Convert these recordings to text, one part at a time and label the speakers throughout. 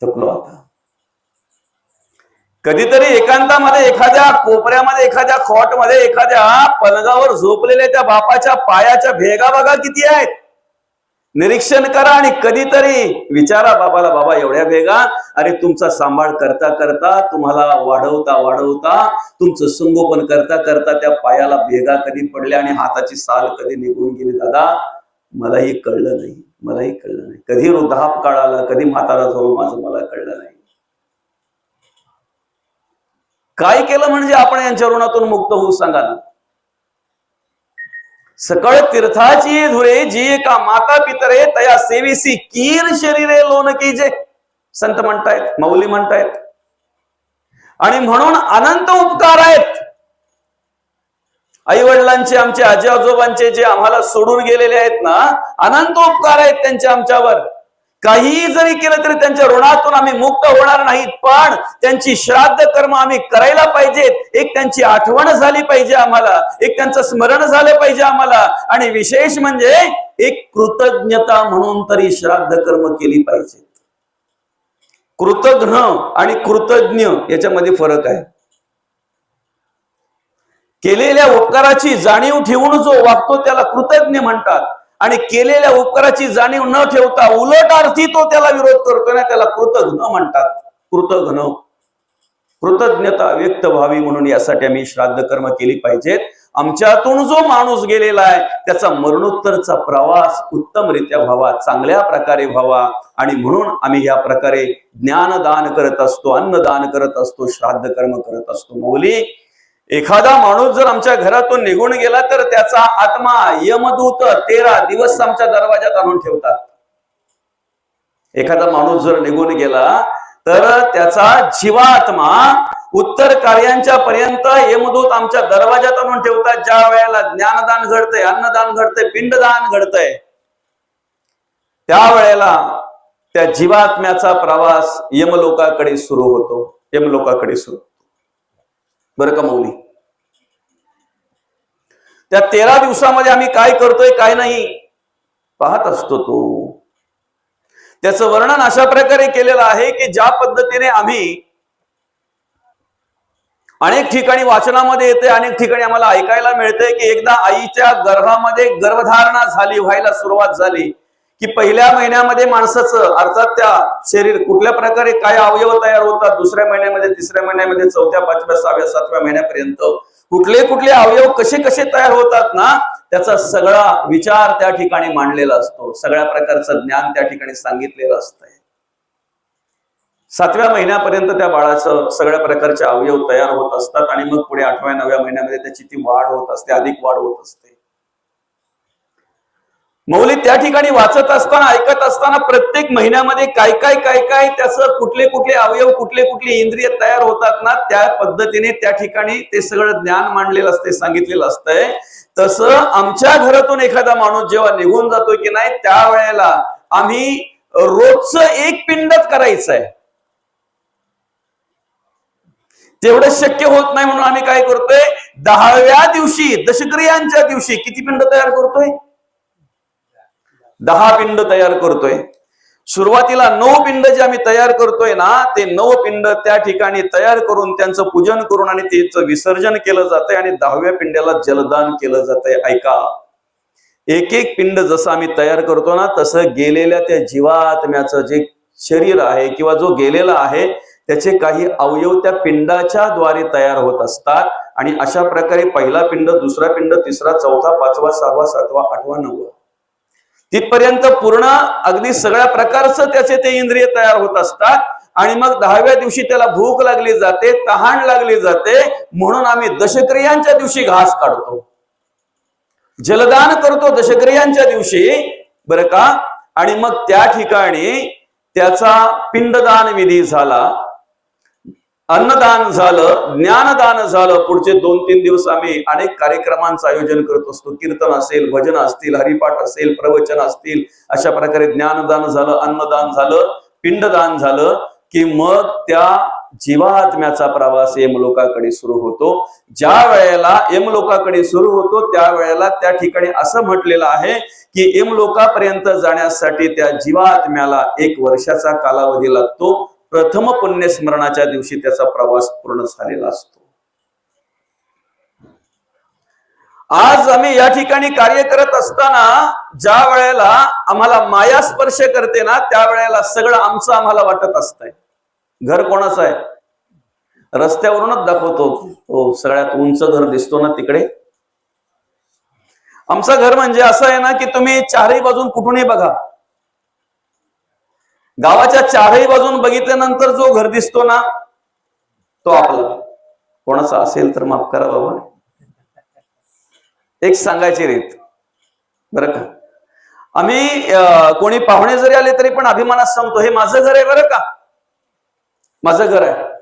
Speaker 1: थकलो आता. कधीतरी एकांतामध्ये एखाद्या कोपऱ्यामध्ये एखाद्या खॉटमध्ये एखाद्या पलंगावर झोपलेल्या त्या बापाच्या पायाच्या भेगा बघा किती आहेत. निरीक्षण करा आणि कधीतरी विचारा बाबाला, बाबा एवढ्या भेगा. अरे तुमचा सांभाळ करता करता, तुम्हाला वाढवता वाढवता, तुमचं संगोपन करता करता त्या पायाला भेगा कधी पडल्या आणि हाताची साल कधी निघून गेली दादा, मलाही कळलं नाही, मलाही कळलं नाही. कधी वृद्धापकाळ आला, कधी म्हातारा झालो माझं मला कळलं नाही. काय केलं म्हणजे आपण यांच्या ऋणातून मुक्त होऊ सांगा ना. सकळ तीर्थाची धुरे जी का माता पितरे तया सेविसी कीर शरीरे लोन कीजे, संत म्हणतायत, मौली म्हणतायत. आणि म्हणून अनंत उपकार आहेत आई वडिलांचे, आमचे आजी आजोबांचे, जे आम्हाला सोडून गेलेले आहेत ना, अनंत उपकार आहेत त्यांचे आमच्यावर. काही जरी केलं तरी त्यांच्या ऋणातून आम्ही मुक्त होणार नाहीत, पण त्यांची श्राद्ध कर्म आम्ही करायला पाहिजेत. एक त्यांची आठवण झाली पाहिजे आम्हाला, एक त्यांचं स्मरण झालं पाहिजे आम्हाला. आणि विशेष म्हणजे एक कृतज्ञता म्हणून तरी श्राद्ध कर्म केली पाहिजे. कृतघ्न आणि कृतज्ञ याच्यामध्ये फरक आहे. केलेल्या उपकाराची जाणीव ठेवून जो वागतो त्याला कृतज्ञ म्हणतात, आणि केलेल्या उपकाराची जाणीव न ठेवता उलट अर्थी तो त्याला विरोध करतो ना, त्याला कृतघ्न म्हणतात. कृतघ्न, कृतज्ञता व्यक्त व्हावी म्हणून यासाठी आम्ही श्राद्ध कर्म केली पाहिजेत. आमच्यातून जो माणूस गेलेला आहे त्याचा मरणोत्तरचा प्रवास उत्तमरित्या व्हावा, चांगल्या प्रकारे व्हावा. आणि म्हणून आम्ही या प्रकारे ज्ञानदान करत असतो, अन्नदान करत असतो, श्राद्ध कर्म करत असतो. मौली, एखादा माणूस जर आमच्या घरातून निघून गेला तर त्याचा आत्मा यमदूत 13 दिवस आमच्या दरवाजात आणून ठेवतात. एखादा माणूस जर निघून गेला तर त्याचा जीवात्मा उत्तर कार्यांच्या पर्यंत यमदूत आमच्या दरवाजात आणून ठेवतात. ज्या वेळेला ज्ञानदान घडतंय, अन्नदान घडतंय, पिंडदान घडतंय, त्यावेळेला त्या जीवात्म्याचा प्रवास यमलोकाकडे सुरू होतो, यमलोकाकडे सुरू. बरं का मौली, त्या 13 दिवसामध्ये आम्ही काय करतोय काय नाही पाहत असतो. तो त्याचं वर्णन अशा प्रकारे केलेलं आहे की ज्या पद्धतीने आम्ही अनेक ठिकाणी वाचनामध्ये येते, अनेक ठिकाणी आम्हाला ऐकायला मिळते की एकदा आईच्या गर्भामध्ये गर्भधारणा झाली, व्हायला सुरुवात झाली की पहिल्या महिन्यामध्ये माणसाचं, अर्थात त्या शरीर कुठल्या प्रकारे काय अवयव तयार होतात, दुसऱ्या महिन्यामध्ये, तिसऱ्या महिन्यामध्ये, चौथ्या, पाचव्या, 6व्या, 7व्या महिन्यापर्यंत कुठले कुठले अवयव कसे कसे तयार होतात ना, त्याचा सगळा विचार त्या ठिकाणी मांडलेला असतो. सगळ्या प्रकारचं ज्ञान त्या ठिकाणी सांगितलेलं असतंय. 7व्या महिन्यापर्यंत त्या बाळाचं सगळ्या प्रकारचे अवयव तयार होत असतात आणि मग पुढे 8व्या 9व्या महिन्यामध्ये त्याची ती वाढ होत असते, अधिक वाढ होत असते. मौली, त्या ठिकाणी वाचत असताना, ऐकत असताना प्रत्येक महिन्यामध्ये काय काय काय काय त्याचं कुठले कुठले अवयव, कुठले कुठले इंद्रिय तयार होतात ना, त्या पद्धतीने त्या ठिकाणी ते सगळं ज्ञान मांडलेलं असते, सांगितलेलं असतंय. तसं आमच्या घरातून एखादा माणूस जेव्हा निघून जातोय की नाही, त्यावेळेला आम्ही रोजचं एक पिंडच करायचं आहे. तेवढं शक्य होत नाही म्हणून आम्ही काय करतोय, 10व्या दिवशी, दशक्रियांच्या दिवशी किती पिंड तयार करतोय? 10 पिंड तयार करतोय. सुरुवातीला 9 पिंड जे आम्ही तयार करतोय ना, ते 9 पिंड त्या ठिकाणी तयार करून त्यांचं पूजन करून आणि त्याचं विसर्जन केलं जातंय आणि 10व्या पिंड्याला जलदान केलं जातंय. ऐका, एक एक पिंड जसं आम्ही तयार करतो ना, तसं गेलेल्या त्या जीवात्म्याचं जे शरीर आहे किंवा जो गेलेला आहे त्याचे काही अवयव त्या पिंडाच्या द्वारे तयार होत असतात. आणि अशा प्रकारे पहिला पिंड, दुसरा पिंड, तिसरा, चौथा, 5वा, 6वा, 7वा, 8वा, 9वा तिथपर्यंत पूर्ण अगदी सगळ्या प्रकारचं त्याचे ते इंद्रिय तयार होत असतात. आणि मग 10व्या दिवशी त्याला भूक लागली जाते, तहान लागली जाते, म्हणून आम्ही दशक्रियांच्या दिवशी घास काढतो, जलदान करतो दशक्रियांच्या दिवशी, बरं का. आणि मग त्या ठिकाणी त्याचा पिंडदान विधी झाला, अन्नदान झालं, ज्ञानदान झालं. पुढचे 2-3 दिवस आम्ही अनेक कार्यक्रमांचं आयोजन करत असतो. कीर्तन असेल, भजन असतील, हरिपाठ असेल, प्रवचन असतील. अशा प्रकारे ज्ञानदान झालं, अन्नदान झालं, पिंडदान झालं की मग त्या जीवात्म्याचा प्रवास यमलोकाकडे सुरू होतो. ज्या वेळेला यमलोकाकडे सुरू होतो त्यावेळेला त्या ठिकाणी असं म्हटलेलं आहे की यमलोकापर्यंत जाण्यासाठी त्या जीवात्म्याला 1 वर्षाचा कालावधी लागतो. प्रथम पुण्यस्मरणाच्या दिवशी त्याचा प्रवास पूर्ण झालेला असतो. आज आम्ही या ठिकाणी कार्य करत असताना ज्या वेळेला आम्हाला माया स्पर्श करते ना, त्यावेळेला सगळं आमचं आम्हाला वाटत असतंय. घर कोणाचं आहे? रस्त्यावरूनच दाखवतो, हो सगळ्यात उंच घर दिसतो ना तिकडे, आमचं घर. म्हणजे असं आहे ना की तुम्ही चारही बाजून कुठूनही बघा, गावाच्या चारही बाजून बघितल्यानंतर जो घर दिसतो ना तो आपला. कोणाचा असेल तर माफ करा बाबा, एक सांगायची रीत बरं का. आम्ही कोणी पाहुणे जरी आले तरी पण अभिमानात सांगतो, हे माझं घर आहे बरं का, माझं घर आहे.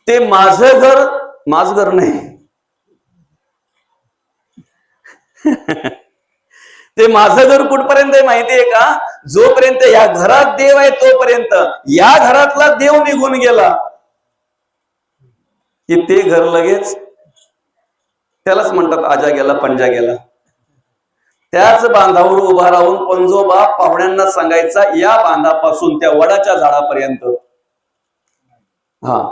Speaker 1: ते माझं घर नाही, ते माझं घर कुठपर्यंत आहे माहितीये का? जोपर्यंत या घरात देव आहे तोपर्यंत. या घरातला देव निघून गेला की ते घर लगेच, त्यालाच म्हणतात आजा गेला पंजा गेला. त्याच बांधावर उभा राहून पंजोबा पाहुण्यांना सांगायचा, या बांधापासून त्या वडाच्या झाडापर्यंत. हा,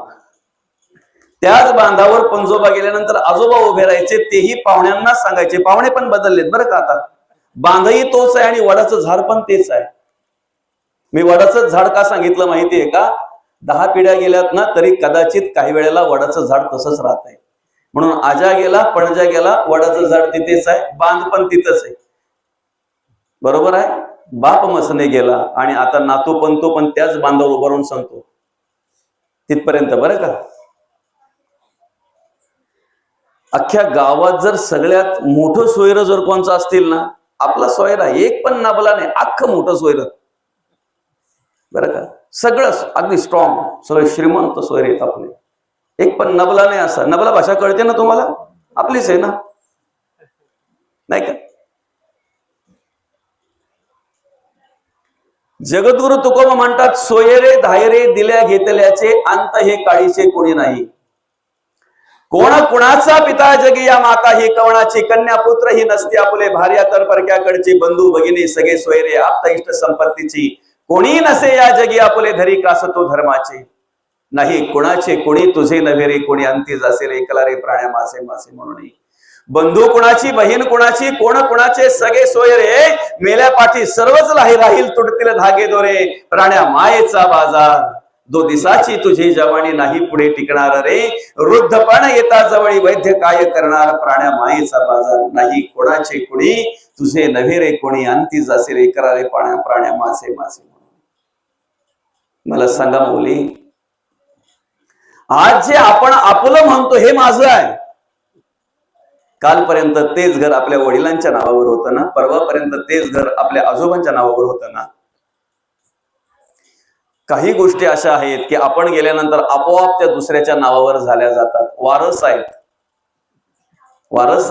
Speaker 1: त्याच बांधावर पंजोबा गेल्यानंतर आजोबा उभे राहायचे, तेही पाहुण्यांना सांगायचे. पाहुणे पण बदललेत बरं का आता. बांधही तोच आहे आणि वडाचं झाड पण तेच आहे. मी वडाचं झाड का सांगितलं माहितीये का? 10 पिढ्या गेल्यात ना तरी कदाचित काही वेळेला वडाचं झाड तसंच राहत आहे. म्हणून आजा गेला पणजा गेला, वडाचं झाड तिथेच आहे, बांध पण तिथंच आहे. बरोबर आहे. बाप मसने गेला आणि आता नातू पंतो पण त्याच बांधावर उभं राहून सांगतो तिथपर्यंत बरं का. अख्ख्या गावात जर सगळ्यात मोठं सोयरं जर कोणचं असतील ना, आपला सोयरा. एक पण नबला नाही, अख्खं मोठं सोयरं बरं का. सगळं अगदी स्ट्रॉंग, सगळे श्रीमंत सोयरे आहेत आपले. एक पण नबला नाही असा. नबला भाषा कळते ना तुम्हाला? आपलीच आहे ना, नाही का? जगद्गुरु तुकोबा म्हणतात, सोयरे धायरे दिल्या घेतल्याचे अंत हे काळीचे कोणी नाही. कोण कुणाचा पिता जगी या माता ही कवणाची, कन्या पुत्र ही नसते आपुले भार्या तर परक्याकडची, बंधू भगिनी सगळे सोयरे आप्त इष्ट संपत्तीची, कोणी नसे या जगी आपुले धरी कासतो धर्माचे, नाही कुणाचे कोणी तुझे नव्हे रे, कोणी अंती जासे रे एकला रे प्राण्या मासे मासे म्हणून. बंधू कुणाची बहीण कुणाची, कोण कुणाचे सगळे सोयरे, मेल्या पाठी सर्वच राहील तुटतील धागे दोरे, प्राण्या मायेचा बाजार, दो दिसाची तुझी जवानी नाही पुढे टिकणार रे, वृद्धपण येता जवळी वैद्य काय करणार, प्राण्या मायेचा बाजार, नाही कोणाचे कुणी तुझे नव्हे रे, कोणी अंती जासे रे करा रे प्राण्या मासे मासे. मला सांगा मुली, आज जे आपण आपलं म्हणतो हे माझं आहे, कालपर्यंत तेच घर आपल्या वडिलांच्या नावावर होतं ना, परवापर्यंत तेच घर आपल्या आजोबांच्या नावावर होतं ना. काही गोष्टी अशा आहेत की आपण गेल्यानंतर आपोआप त्या दुसऱ्याच्या नावावर झाल्या जातात. वारस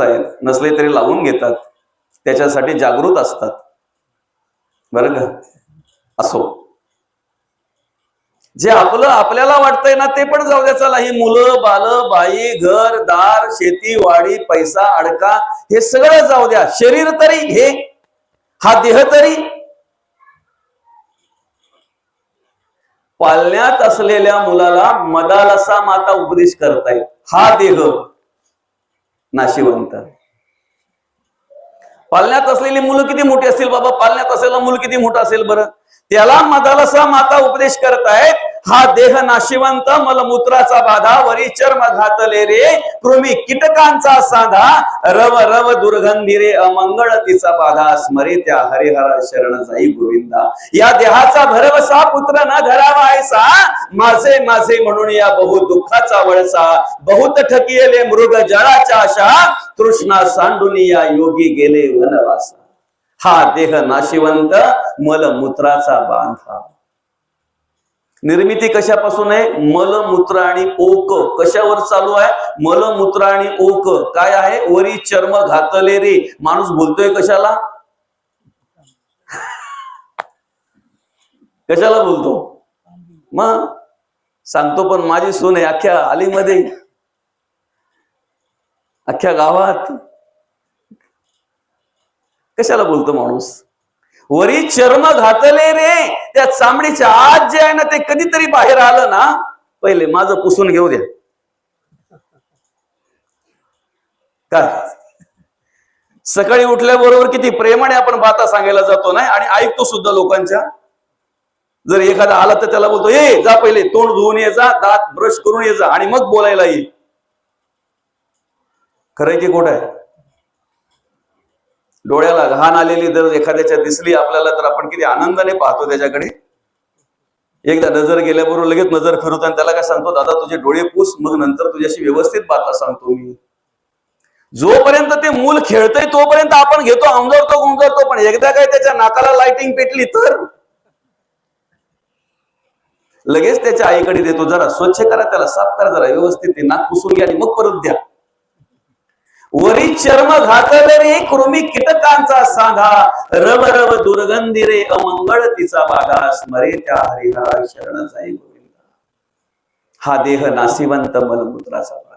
Speaker 1: आहेत, नसले तरी लावून घेतात, त्याच्यासाठी जागृत असतात बरं का. असो, जे आपलं आपल्याला वाटतंय ना ते पण जाऊ द्या. चला, ही मुलं बाल बाई घर दार शेती वाडी पैसा अडका हे सगळं जाऊ द्या. शरीर तरी, हे हा देह तरी, पालण्यात असलेल्या मुलाला मदालसा माता उपदेश करतायत. हा देह नाशिवंत. पालण्यात असलेली मुलं किती मोठी असतील बाबा, पालण्यात असलेला मूल किती मोठा असेल बरं, त्याला मदालसा माता उपदेश करतायत. हा देह नाशिवंत, मलमूत्राचा बाधा, वरी चर्म घातले रे, कृमी कीटकांचा सांधा, रव रव दुर्गंधी रे, अमंगळ तिचा बाधा, स्मरे त्या हरिहर शरण जाई गोविंदा. या देहाचा भरवसा पुत्र न धरावा ऐसा, माझे माझे म्हणून या बहु दुःखाचा वळसा, बहुत ठकियले मृग जळाच्या आशा, तृष्णा सांडून या योगी गेले वनवासा. हा देह नाशिवंत, मलमूत्राचा बांधा. निर्मिती कशापासून आहे? मलमूत्र आणि ओक. कशावर चालू आहे? मलमूत्र आणि ओक. काय आहे? वरी चर्म घातले रे. माणूस बोलतोय कशाला? कशाला बोलतो? मग सांगतो, पण माझी सून आहे अख्ख्या आलीमध्ये, अख्ख्या गावात. कशाला बोलतो माणूस? वरी चर्म घातले रे, त्या चामडीच्या आत जे आहे ना ते कधीतरी बाहेर आलं ना, पहिले माझं पुसून घेऊ द्या. काय सकाळी उठल्याबरोबर किती प्रेमाने आपण बाता सांगायला जातो नाही, आणि ऐकतो सुद्धा लोकांच्या. जर एखादा आला तर त्याला बोलतो, ए जा पहिले तोंड धुवून ये जा, दात ब्रश करून ये जा, आणि मग बोलायला ये. खरंय की खोटं आहे? डोळ्याला घाण आलेली जर एखाद्याच्या दिसली आपल्याला तर आपण किती आनंदाने पाहतो त्याच्याकडे. एकदा नजर गेल्याबरोबर लगेच नजर फिरवतो आणि त्याला काय सांगतो, दादा तुझे डोळे पुस, मग नंतर तुझ्याशी व्यवस्थित बाता सांगतो मी. जोपर्यंत ते मूल खेळतय तोपर्यंत आपण घेतो, अंगरतो गुंजरतो, पण एकदा काय त्याच्या नाकाला लाइटिंग पेटली तर लगेच त्याच्या आईकडे देतो, जरा स्वच्छ करा, त्याला साफ करा, जरा व्यवस्थित नाक पुसून घ्या आणि मग परत द्या. वरी चर्म घातले रे, कृमी कीटकांचा सांगा, रव रव दुर्गंधी रे, अमंगळ तिचा बागा, स्मरे त्या हरिहरा शरण जाई गोविंदा. हा देह नासिवंत मलमूत्राचा भाग.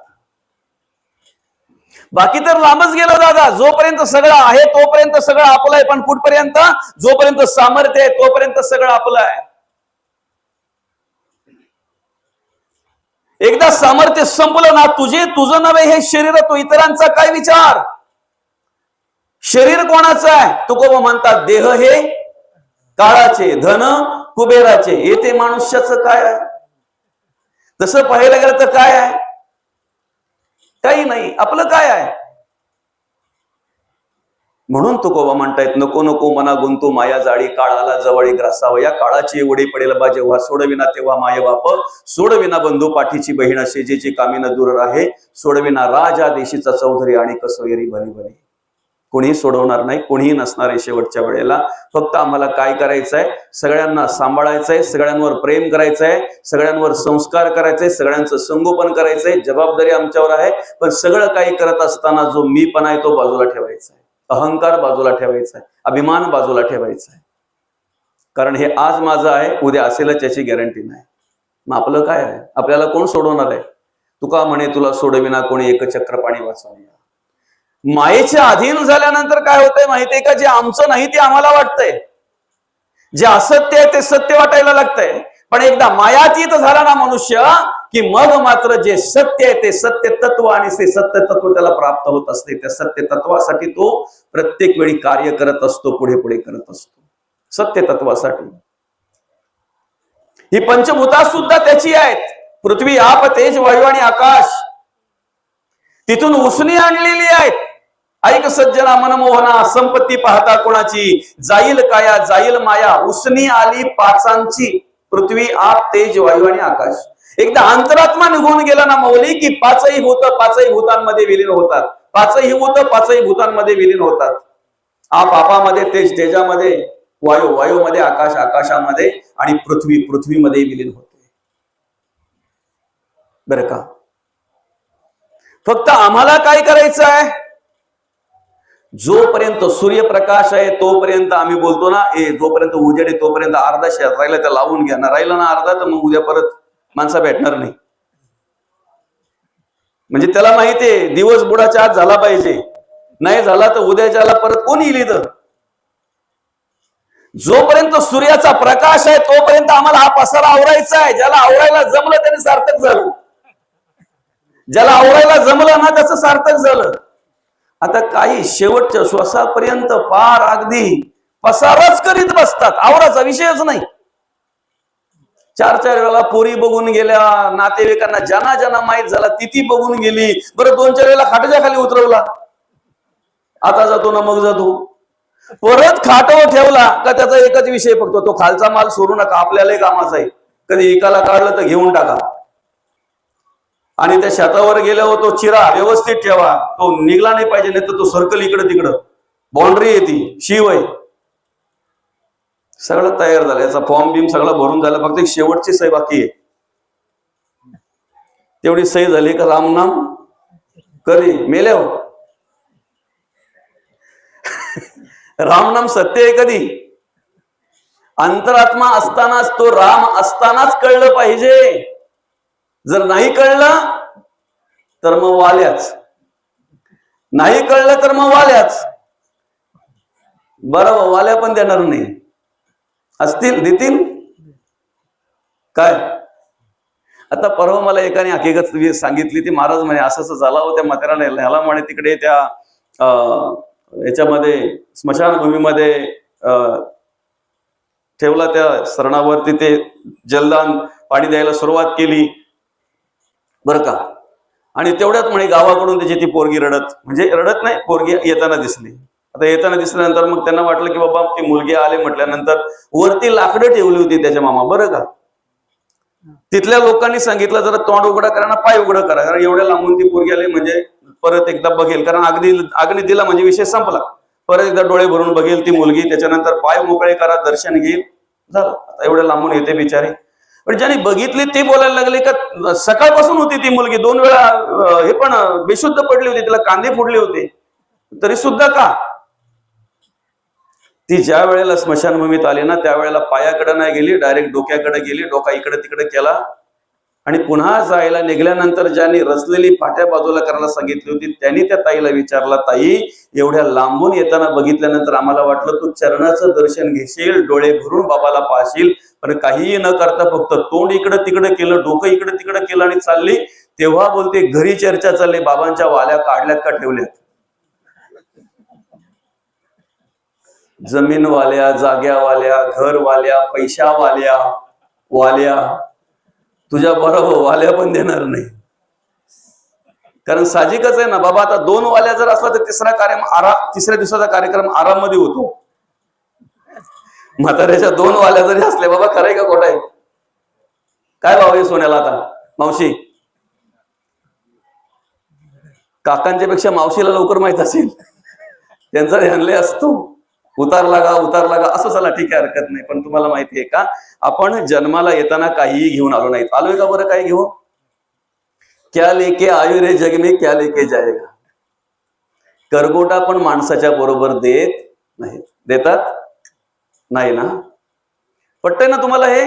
Speaker 1: बाकी तर लांबच गेलं दादा. जोपर्यंत सगळं आहे तोपर्यंत सगळं आपलं आहे, पण कुठपर्यंत? जोपर्यंत सामर्थ्य आहे तोपर्यंत सगळं आपलं आहे. एकदा सामर्थ्य संपलं ना, तुझं नव्हे हे शरीर, तो इतरांचा काय विचार? शरीर कोणाचं आहे? तुकोबा म्हणतात, देह हे काळाचे, धन कुबेराचे, येथे मनुष्याचं काय आहे? तसं पाहायला गेलं तर काय आहे? काही नाही. आपलं काय आहे? म्हणून तुकोबा म्हणतायत, नको नको मना गुंतू माया जाळी, काळाला जवळी ग्रासावं. या काळाची एवढी पडेल बा जेव्हा, सोडविना तेव्हा माय बाप, सोडविना बंधू पाठीची बहीण, शेजेची कामीन दूर राहे, सोडविना राजा देशीचा चौधरी, आणि कसोयरी भली भली. कोणी सोडवणार नाही, कोणीही नसणार आहे शेवटच्या वेळेला. फक्त आम्हाला काय करायचंय? सगळ्यांना सांभाळायचंय, सगळ्यांवर प्रेम करायचंय, सगळ्यांवर संस्कार करायचंय, सगळ्यांचं संगोपन करायचंय. जबाबदारी आमच्यावर आहे, पण सगळं काही करत असताना जो मीपणा आहे तो बाजूला ठेवायचा आहे, अहंकार बाजूला ठेवायचा आहे, अभिमान बाजूला ठेवायचा आहे. कारण हे आज माझं आहे, उद्या असेलच याची गॅरंटी नाही. मग आपलं काय आहे? आपल्याला कोण सोडवणार आहे? तुका म्हणे, तुला सोडविना कोणी एक चक्र पाणी वाचवणे. मायेच्या अधीन झाल्यानंतर काय होतंय माहितीये का? जे आमचं नाही ते आम्हाला वाटतंय, जे असत्य आहे ते सत्य वाटायला लागतंय. पण एकदा मायातीत झाला ना मनुष्य, की मग मात्र जे सत्य आहे ते सत्य तत्व, आणि ते सत्य तत्व त्याला प्राप्त होत असते. त्या सत्य तत्वासाठी तो प्रत्येक वेळी कार्य करत असतो, पुढे पुढे करत असतो सत्य तत्वासाठी. ही पंचभूता सुद्धा त्याची आहेत. पृथ्वी, आप, तेज, वायू आणि आकाश तिथून उसनी आणलेली आहेत. ऐक सज्जना मनमोहना, संपत्ती पाहता कोणाची, जाईल काया जाईल माया, उसनी आली पाचांची, पृथ्वी, आप, तेज, वायू आणि आकाश. एकदा अंतरात्मा निघून गेला ना मौली, की पाचही भूत पाचही भूतांमध्ये विलीन होतात. पाचही भूत पाचही भूतांमध्ये विलीन होतात. आप आपामध्ये, तेज तेजामध्ये, वायू वायूमध्ये, आकाश आकाशामध्ये, आणि पृथ्वी पृथ्वीमध्ये विलीन होते. बरं का? फक्त आम्हाला काय करायचं आहे? जोपर्यंत सूर्यप्रकाश आहे तोपर्यंत आम्ही बोलतो ना, जोपर्यंत उजेड आहे तोपर्यंत अर्धा शेत राहिला तर लावून घ्या ना, राहिला ना अर्धा तर मग उद्या परत माणसा भेटणार नाही. म्हणजे त्याला माहितीये दिवस बुडाच्या आत झाला पाहिजे, नाही झाला तर उद्याच्याला परत कोण येईल इथं. जोपर्यंत सूर्याचा प्रकाश आहे तोपर्यंत आम्हाला हा पसारा आवरायचा आहे. ज्याला आवरायला जमलं त्याने सार्थक झालं, ज्याला आवरायला जमलं ना त्याचं सार्थक झालं. आता काही शेवटच्या श्वासापर्यंत पार अगदी पसाराच करीत बसतात, आवराचा विषयच नाही. 4-4 वेळेला पोरी बघून गेल्या, नातेवाईकांना ज्यांना ज्यांना माहित झाला ती बघून गेली. बरं 2-4 वेळेला खाटाच्या खाली उतरवला, आता जातो ना मग जातो, परत खाटावर ठेवला का त्याचा एकच विषय फक्त, तो खालचा माल सोडू नका, आपल्यालाही कामाचा आहे. कधी एकाला काढलं तर घेऊन टाका, आणि त्या शेतावर गेल्यावर तो चिरा व्यवस्थित ठेवा, तो निघला नाही पाहिजे, नाही तर तो सर्कल इकडं तिकडं, बाउंड्री येते, शिव आहे. सगळं तयार झालं, याचा फॉर्म बिम सगळं भरून झालं, फक्त एक शेवटची सही बाकी आहे. तेवढी सही झाली का रामनाम कधी मेल्यावर रामनाम सत्य आहे कधी? अंतरात्मा असतानाच, तो राम असतानाच कळलं पाहिजे. जर नाही कळलं तर मग वाल्याच, नाही कळलं तर मग वाल्याच. बरं, वाल्या पण देणार नाही असतील, देतील काय? आता परवा मला एकाने हकीकत सांगितली, ती महाराज म्हणे असं असं झाला हो त्या म्हाताऱ्याला, ह्याला म्हणे तिकडे त्या याच्यामध्ये स्मशानभूमीमध्ये ठेवला, त्या सरणावरती ते जलदान पाणी द्यायला सुरुवात केली बरं का. आणि तेवढ्यात म्हणे गावाकडून त्याची ती पोरगी रडत, म्हणजे रडत नाही, पोरगी येताना दिसली. आता येताना दिसल्यानंतर मग त्यांना वाटलं की बाबा ती मुलगी आले म्हटल्यानंतर वरती लाकडं ठेवली होती त्याच्या मामा बरं का. तिथल्या लोकांनी सांगितलं जरा तोंड उघडं करा ना पाय उघडं करा, कारण एवढ्या लांबून ती पोरगी आली म्हणजे परत एकदा बघेल, कारण अग्नी दिला म्हणजे विषय संपला. परत एकदा डोळे भरून बघेल ती मुलगी, त्याच्यानंतर पाय मोकळे करा, दर्शन घेईल, झालं. आता एवढ्या लांबून येते बिचारी. पण ज्यांनी बघितली ते बोलायला लागले का सकाळपासून होती ती मुलगी, 2 वेळा हे पण बेशुद्ध पडली होती, तिला कांदे फुटले होते, तरी सुद्धा का. ती ज्या वेळेला स्मशानभूमीत आली ना त्यावेळेला पायाकडे नाही गेली, डायरेक्ट डोक्याकडे गेली, डोका इकडे तिकडे केला. आणि पुन्हा जायला निघाल्यानंतर ज्यांनी रचलेली फाट्या बाजूला करायला सांगितली होती त्यांनी त्या ताईला विचारला, ताई एवढ्या लांबून येताना बघितल्यानंतर आम्हाला वाटलं तू चरणाचं दर्शन घेशील, डोळे भरून बाबाला पाहशील, पण काहीही न करता फक्त तोंड इकडे तिकडे केलं, डोकं इकडे तिकडे केलं आणि चालली. तेव्हा बोलते घरी चर्चा चालली, बाबांच्या वाल्या काढल्यात का ठेवल्यात. जमीनवाल्या, जाग्यावाल्या, घरवाल्या, पैशावाल्या वाल्या तुझ्या बरोबर वाल्या पण देणार नाही. कारण साहजिकच आहे ना बाबा, आता 2 वाल्या जर असला तर तिसऱ्या दिवसाचा कार्यक्रम आराममध्ये होतो. म्हाताऱ्याच्या 2 वाल्या जरी असल्या, बाबा खरंय का खोटं आहे? काय भाव आहे सोन्याला आता मावशी? काकांच्या पेक्षा मावशीला लवकर माहित असेल, त्यांचा ध्यानले असतो. उतार लागा असं, चला ठीक आहे हरकत नाही. पण तुम्हाला माहिती आहे का आपण जन्माला येताना काहीही घेऊन आलो नाहीत. आलोय का बरं काय घेऊन? क्या लेके आयो रे जग में क्या लेके जाएगा. करगोटा पण माणसाच्या बरोबर देत नाही. देतात नाही ना? पटतंय ना तुम्हाला हे?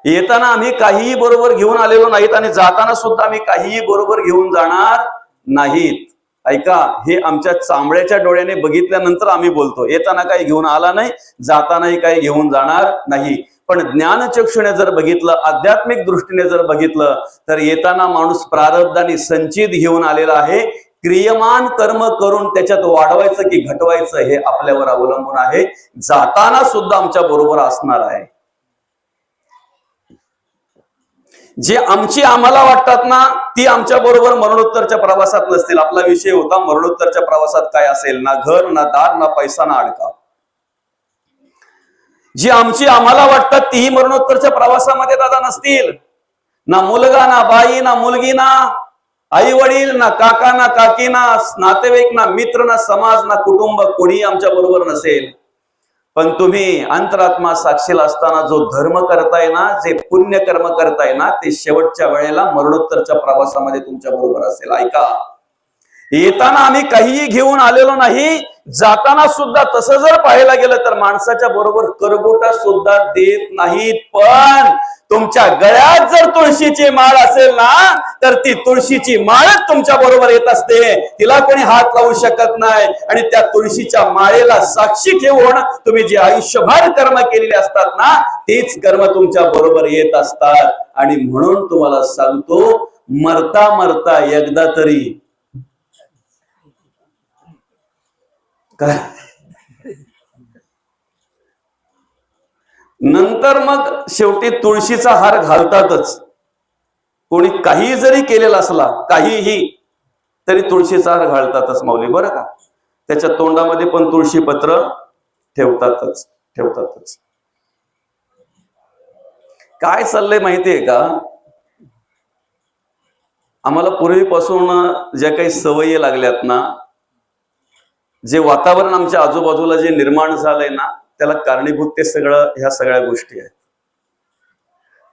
Speaker 1: येताना आम्ही काहीही बरोबर घेऊन आलेलो नाहीत आणि जाताना सुद्धा आम्ही काहीही बरोबर घेऊन जाणार नाहीत. ऐका, हे आमच्या चांबड्याच्या डोळ्याने बघितल्यानंतर आम्ही बोलतो. येताना काही घेऊन आला नाही, जातानाही काही घेऊन जाणार नाही. पण ज्ञानचक्षुने जर बघितलं, आध्यात्मिक दृष्टीने जर बघितलं तर येताना माणूस प्रारब्धाने संचित घेऊन आलेला आहे. क्रियमान कर्म करून त्याच्यात वाढवायचं की घटवायचं हे आपल्यावर अवलंबून आहे. जाताना सुद्धा आमच्या बरोबर असणार आहे. जे आम्हाला वाटतात ना ती आमच्या बरोबर मरणोत्तरच्या प्रवासात नसतील. आपला विषय होता मरणोत्तरच्या प्रवासात काय असेल, ना घर ना दार ना पैसा ना अडका. जी आम्हाला वाटतात तीही मरणोत्तरच्या प्रवासामध्ये दादा नसतील. ना मुलगा ना बाई ना मुलगी ना आई वडील ना काका ना काकी ना नातेवाईक ना मित्र ना समाज ना कुटुंब कोणी आमच्या बरोबर नसेल. पण तुम्ही अंतरात्मा साक्षीला असताना जो धर्म करताय ना, जे पुण्य कर्म करताय ना, ते शेवटच्या वेळेला मरणोत्तरच्या प्रवासामध्ये तुमच्या बरोबर असेल. ऐका, येताना आम्ही काहीही घेऊन आलेलो नाही, जाताना सुद्धा तसं जर पाहायला गेलं तर माणसाच्या बरोबर करगोटा सुद्धा देत नाहीत. पण तुमच्या गळ्यात जर तुळशीची माळ असेल ना तर ती तुळशीची माळच तुमच्या बरोबर येत असते. तिला कोणी हात लावू शकत नाही. आणि त्या तुळशीच्या माळेला साक्षी ठेवून तुम्ही जे आयुष्यभर कर्म केलेले असतात ना तेच कर्म तुमच्या बरोबर येत असतात. आणि म्हणून तुम्हाला सांगतो, मरता मरता एकदा तरी काय नंतर मग शेवटी तुळशीचा हार घालतातच. कोणी काही जरी केलेला असला, काहीही, तरी तुळशीचा हार घालतातच माऊली बरं का. त्याच्या तोंडामध्ये पण तुळशी पत्र ठेवतातच. काय चाललंय माहितीये का, आम्हाला पूर्वीपासून ज्या काही सवयी लागल्यात ना, जे वातावरण आमच्या आजूबाजूला जे निर्माण झालंय ना, त्याला कारणीभूत ते ह्या सगळ्या गोष्टी आहेत.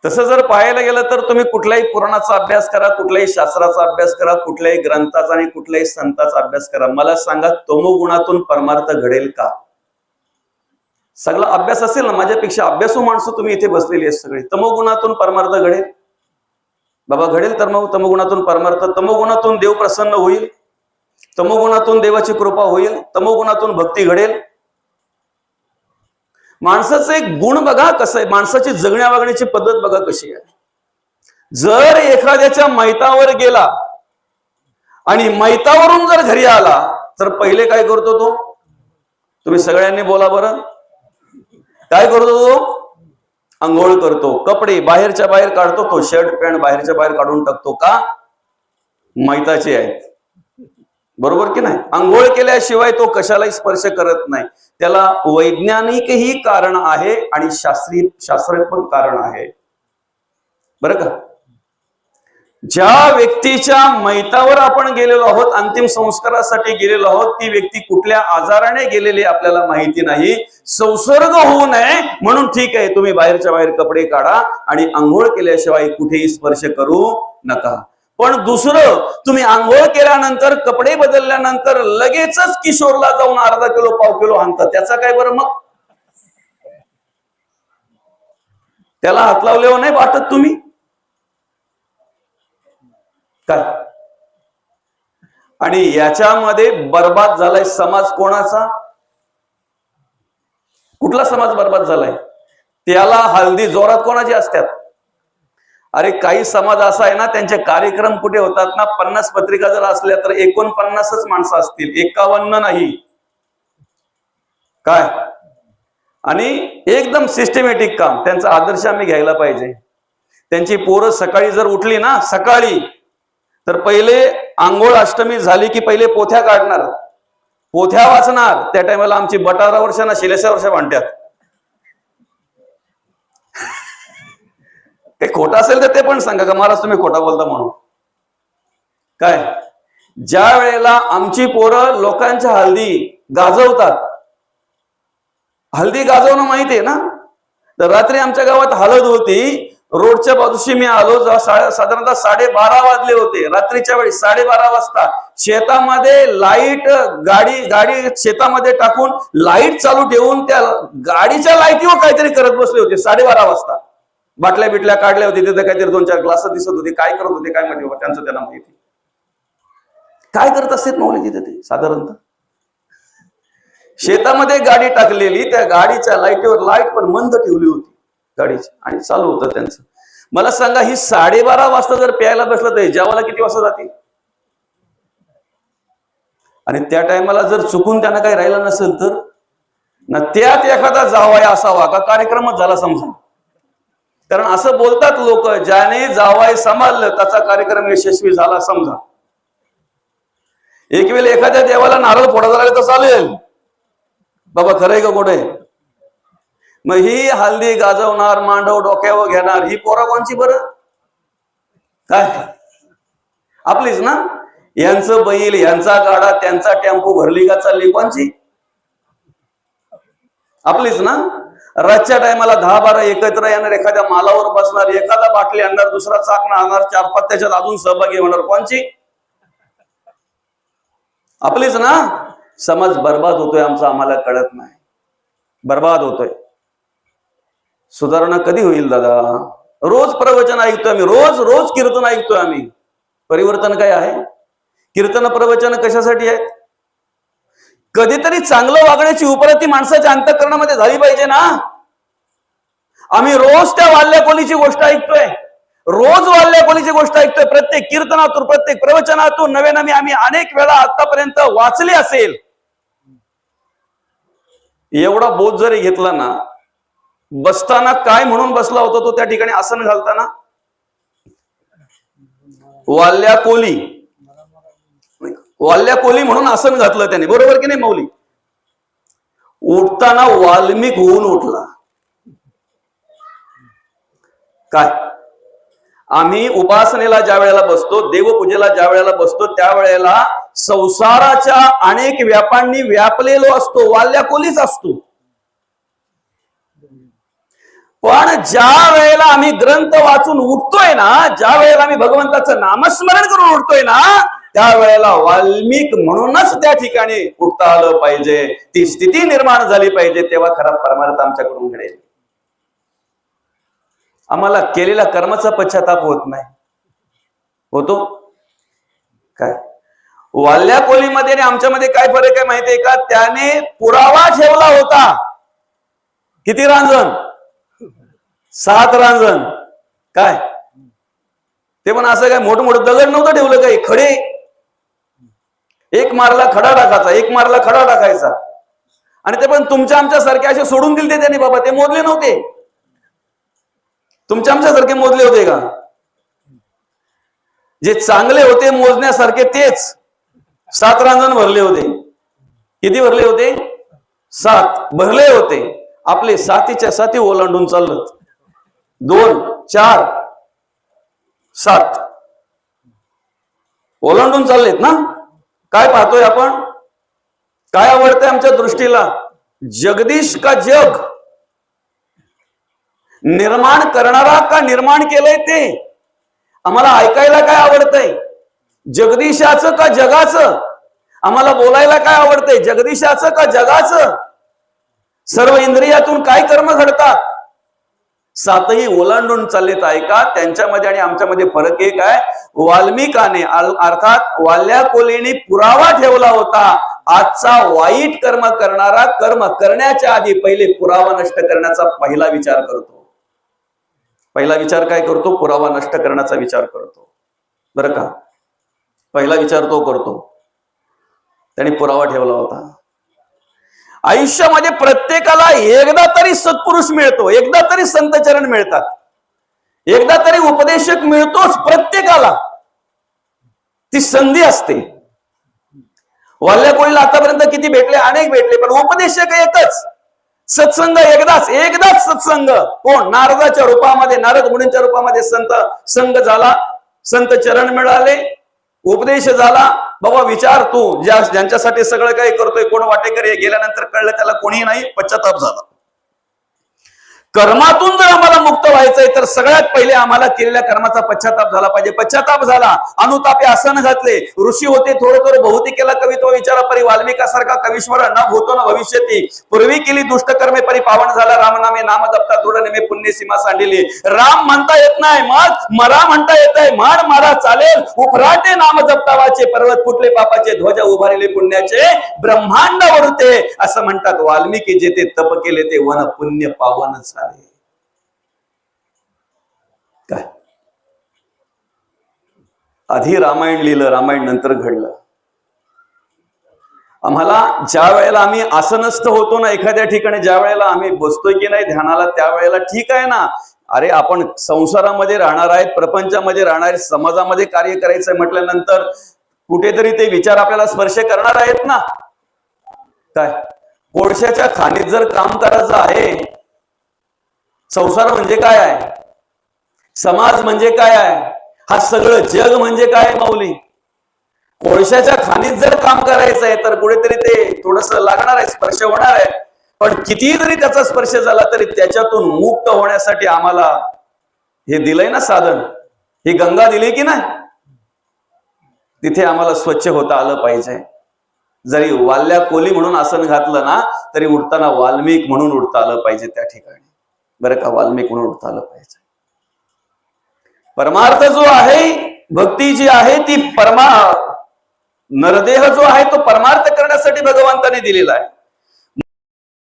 Speaker 1: तसं जर पाहायला गेलं तर तुम्ही कुठल्याही पुराणाचा अभ्यास करा, कुठल्याही शास्त्राचा अभ्यास करा, कुठल्याही ग्रंथाचा आणि कुठल्याही संताचा अभ्यास करा, मला सांगा तमोगुणातून परमार्थ घडेल का? सगळा अभ्यास असेल ना, माझ्यापेक्षा अभ्यासू माणसं तुम्ही इथे बसलेली आहेत सगळी. तमोगुणातून परमार्थ घडेल बाबा, घडेल तर मग तमोगुणातून परमार्थ, तमोगुणातून देव प्रसन्न होईल. तमोगुणातून देवाची कृपा होईल, तमोगुणातून भक्ती घडेल. माणसाचं एक गुण बघा कसं आहे, माणसाची जगण्या वागण्याची पद्धत बघा कशी आहे. जर एखाद्याच्या मैतावर गेला आणि मैतावरून जर घरी आला तर पहिले काय करतो तो? तुम्ही सगळ्यांनी बोला बरं. काय करतो तो? आंघोळ करतो, कपडे बाहेरच्या बाहेर काढतो, तो शर्ट पॅन्ट बाहेरच्या बाहेर काढून टाकतो. का? मैताचे आहेत, बरोबर की नाही? आंघोळ केल्याशिवाय तो कशालाही स्पर्श करत नाही. त्याला वैज्ञानिकही कारण आहे आणि शास्त्रीय पण कारण आहे, बरं का? ज्या व्यक्तीच्या मैतावर आपण गेलेलो आहोत, अंतिम संस्कारासाठी गेलेलो आहोत, ती व्यक्ती कुठल्या आजाराने गेलेली आपल्याला माहिती नाही. संसर्ग होऊ नये म्हणून ठीक आहे, तुम्ही बाहेरच्या बाहेर कपडे काढा आणि आंघोळ केल्याशिवाय कुठेही स्पर्श करू नका. पण दुसरं, तुम्ही आंघोळ केल्यानंतर कपडे बदलल्यानंतर लगेचच किशोरला जाऊन अर्धा किलो पाव किलो आणता, त्याचा काय बरं? मग त्याला हात लावल्यावर नाही वाटत तुम्ही काय? आणि याच्यामध्ये बर्बाद झालाय समाज कोणाचा? कुठला समाज बर्बाद झालाय? त्याला हल्दी जोरात कोणाची असतात? अरे काही समाज असा आहे ना, त्यांचे कार्यक्रम कुठे होतात ना, 50 पत्रिका जर असल्या तर 49च माणसं असतील, 51 नाही. काय? आणि एकदम सिस्टमॅटिक काम. त्यांचा आदर्श आम्ही घ्यायला पाहिजे. त्यांची पोरं सकाळी जर उठली ना, सकाळी, तर पहिले आंघोळ अष्टमी झाली की पहिले पोथ्या काढणार, पोथ्या वाचणार. त्या टायमाला आमची 12 वर्ष ना 16 वर्ष म्हणतात. ते खोटं असेल तर ते पण सांगा का महाराज तुम्ही खोटा बोलता म्हणून. काय? ज्या वेळेला आमची पोरं लोकांच्या हल्दी गाजवतात, हल्दी गाजवणं माहितीये ना, तर रात्री आमच्या गावात हळद होती, रोडच्या बाजूशी मी आलो, साधारणतः 12:30 वाजले होते. रात्रीच्या वेळी 12:30 वाजता शेतामध्ये लाईट, गाडी शेतामध्ये टाकून लाईट चालू ठेवून त्या गाडीच्या लाईटीवर काहीतरी करत बसले होते. 12:30 वाजता बाटल्या बिटल्या काढल्या होते, तिथे काहीतरी 2-4 ग्लास दिसत होते. काय करत होते काय माहिती, त्यांचं त्यांना माहिती. काय करत असतात माऊली तिथे ते? साधारणतः शेतामध्ये गाडी टाकलेली, त्या गाडीच्या लाईटीवर लाईट पण मंद ठेवली होती गाडीची आणि चालू होतं त्यांचं. मला सांगा, ही 12:30 वाजता जर प्यायला बसलं तर जेवायला किती वाजता जातील? आणि त्या टायमाला जर चुकून त्यांना काही राहिलं नसेल तर ना, त्यात एखादा जावाय असावा का कार्यक्रमच झाला समजा. कारण असं बोलतात लोक, ज्याने जावाय सांभाळलं त्याचा कार्यक्रम यशस्वी झाला समजा. एक वेळ एखाद्या देवाला नारळ फोडायला लागला तर चालेल बाबा, खरंय का खोटं आहे? मग ही हल्दी गाजवणार, मांडव डोक्यावर घेणार, ही पोरा कोणची बरं? काय? आपलीच ना. यांचं बैल, यांचा गाडा, त्यांचा टेम्पो भरली का चालली कोणची? आपलीच ना. रातच्या टायमाला 10-12 एकत्र येणार, एखाद्या मालावर बसणार, एखादा बाटली आणणार, दुसरा चाकणा आणणार, 4-5 त्याच्यात अजून सहभागी होणार कोणची? आपलीच ना. समाज बर्बाद होतोय आमचा, आम्हाला कळत नाही. बर्बाद होतोय. सुधारणा कधी होईल दादा? रोज प्रवचन ऐकतोय आम्ही, रोज कीर्तन ऐकतोय आम्ही. परिवर्तन काय आहे? कीर्तन प्रवचन कशासाठी आहेत? कधीतरी चांगलं वागण्याची उपरती माणसाच्या अंतःकरणामध्ये झाली पाहिजे ना. आम्ही रोज त्या वाल्ल्याकोलीची गोष्ट ऐकतोय, रोज वाल्ल्याकोलीची गोष्ट ऐकतोय. प्रत्येक कीर्तनातून, प्रत्येक प्रवचनातून नव्याने आम्ही अनेक वेळा आतापर्यंत वाचले असेल. एवढा बोध जरी घेतला ना, बसताना काय म्हणून बसला होता तो त्या ठिकाणी आसन घालताना? वाल्ल्याकोली म्हणून आसन घातलं त्याने, बरोबर की नाही माऊली? उठताना वाल्मिक होऊन उठला. काय? आम्ही उपासनेला ज्या वेळेला बसतो, देवपूजेला ज्या वेळेला बसतो, त्यावेळेला संसाराच्या अनेक व्यापांनी व्यापलेलो असतो, वाल्ल्याकोलीच असतो. पण ज्या वेळेला आम्ही ग्रंथ वाचून उठतोय ना, ज्या वेळेला आम्ही भगवंताचं नामस्मरण करून उठतोय ना, त्यावेळेला वाल्मिक म्हणूनच त्या ठिकाणी उठता आलं पाहिजे. ती स्थिती निर्माण झाली पाहिजे, तेव्हा खरा परमार्थ आमच्याकडून घडेल. आम्हाला केलेल्या कर्माचा पश्चाताप होत नाही. होतो काय? वाल्या कोलीमध्ये आणि आमच्यामध्ये काय फरक आहे माहितीये का? त्याने पुरावा ठेवला होता. किती रांजण? 7 रांजण. काय ते पण असं काय मोठं दगड नव्हतं ठेवलं, काही खडे. एक मारला खडा टाकायचा, एक मारला खडा टाकायचा. आणि ते पण तुमच्या आमच्या सारखे असे सोडून दिले त्यांनी बाबा. ते मोजले नव्हते. तुमच्या आमच्या सारखे मोजले होते का? जे चांगले होते मोजण्यासारखे तेच 7 रांजण भरले होते. किती भरले होते? 7 भरले होते. आपले 7च्या 7 ओलांडून चाललं. 2 4 7 ओलांडून चाललेत ना. काय पाहतोय आपण? काय आवडतंय आमच्या दृष्टीला? जगदीश का जग? निर्माण करणारा का निर्माण केलंय ते? आम्हाला ऐकायला काय आवडतंय? जगदीशाचं का जगाचं? आम्हाला बोलायला काय आवडतंय? जगदीशाचं का जगाचं? सर्व इंद्रियातून काय कर्म घडतात? 7ही ओलांडून चाललेत. ऐका, त्यांच्यामध्ये आणि आमच्यामध्ये फरक एक आहे. वाल्मिकाने अर्थात वाल्या कोलीने पुरावा ठेवला होता. आजचा वाईट कर्म करणारा कर्म करण्याच्या आधी पहिले पुरावा नष्ट करण्याचा पहिला विचार करतो. पहिला विचार काय करतो? पुरावा नष्ट करण्याचा विचार करतो. बरं का? पहिला विचार तो करतो. त्याने पुरावा ठेवला होता. आयुष्यामध्ये प्रत्येकाला एकदा तरी सत्पुरुष मिळतो, एकदा तरी संतचरण मिळतात, एकदा तरी उपदेशक मिळतोच प्रत्येकाला. ती संधी असते. वाल्या कोळीला आतापर्यंत किती भेटले? अनेक भेटले. पण उपदेशक एकच. सत्संग एकदाच सत्संग. कोण? नारदाच्या रूपामध्ये, नारद मुनींच्या रूपामध्ये संत झाला, संत चरण मिळाले, उपदेश झाला. बाबा विचार तू ज्यांच्यासाठी सगळं काही करतोय, कोण वाटेकर हे गेल्यानंतर कळलं त्याला कोणी नाही, पश्चाताप झाला. कर्मातून जर आम्हाला मुक्त व्हायचंय तर सगळ्यात पहिले आम्हाला केलेल्या कर्माचा पश्चाताप झाला पाहिजे. पश्चाताप झाला, अनुतापे आसन घातले, ऋषी होते, थोडं बहुतेक केला कवित्व विचारा परी, वाल्मिकासारखा कवीश्वर न भूतो न भविष्यती, पूर्वी केली दुष्टकर्मे परी पावन झाला, रामनामे नाम जपता दृढ नेमे पुण्य सीमा सांडिली. राम म्हणता येत नाही, मग मरा म्हणता येत आहे, म्हण मारा चालेल, उपराटे नाम जपता वाचे, पर्वत फुटले पापाचे, ध्वज उभारले पुण्याचे, ब्रह्मांड वरते असं म्हणतात. वाल्मिकी जे ते तप केले ते वन पुण्य पावन झाले. काय आधी रामायण लिहिलं, रामायण नंतर घडलं. आम्हाला ज्या वेळेला आम्ही आसनस्थ होतो ना एखाद्या ठिकाणी, ज्या वेळेला आम्ही बसतोय की नाही ध्यानाला, त्यावेळेला ठीक आहे ना. अरे आपण संसारामध्ये राहणार आहेत, प्रपंचामध्ये राहणार आहेत, समाजामध्ये कार्य करायचंय म्हटल्यानंतर कुठेतरी ते विचार आपल्याला स्पर्श करणार आहेत ना. काय कोळशाच्या खाणीत जर काम करायचं आहे, संसार म्हणजे काय आहे, समाज म्हणजे काय आहे, हा सगळं जग म्हणजे काय माऊली. कोळशाच्या खाणीत जर काम करायचं आहे तर कुठेतरी ते थोडस लागणार आहे, स्पर्श होणार आहे. पण किती जरी त्याचा स्पर्श झाला तरी त्याच्यातून मुक्त होण्यासाठी आम्हाला हे दिलंय ना साधन, ही गंगा दिली की नाही, तिथे आम्हाला स्वच्छ होता आलं पाहिजे. जरी वाल्या कोली म्हणून आसन घातलं ना तरी उठताना वाल्मिक म्हणून उठता आलं पाहिजे त्या ठिकाणी. बरं का? वाल्मिक म्हणून उठता आलं पाहिजे. परमार्थ जो आहे, भक्ती जी आहे ती नरदेह जो आहे तो परमार्थ करण्यासाठी भगवंताने दिलेला आहे.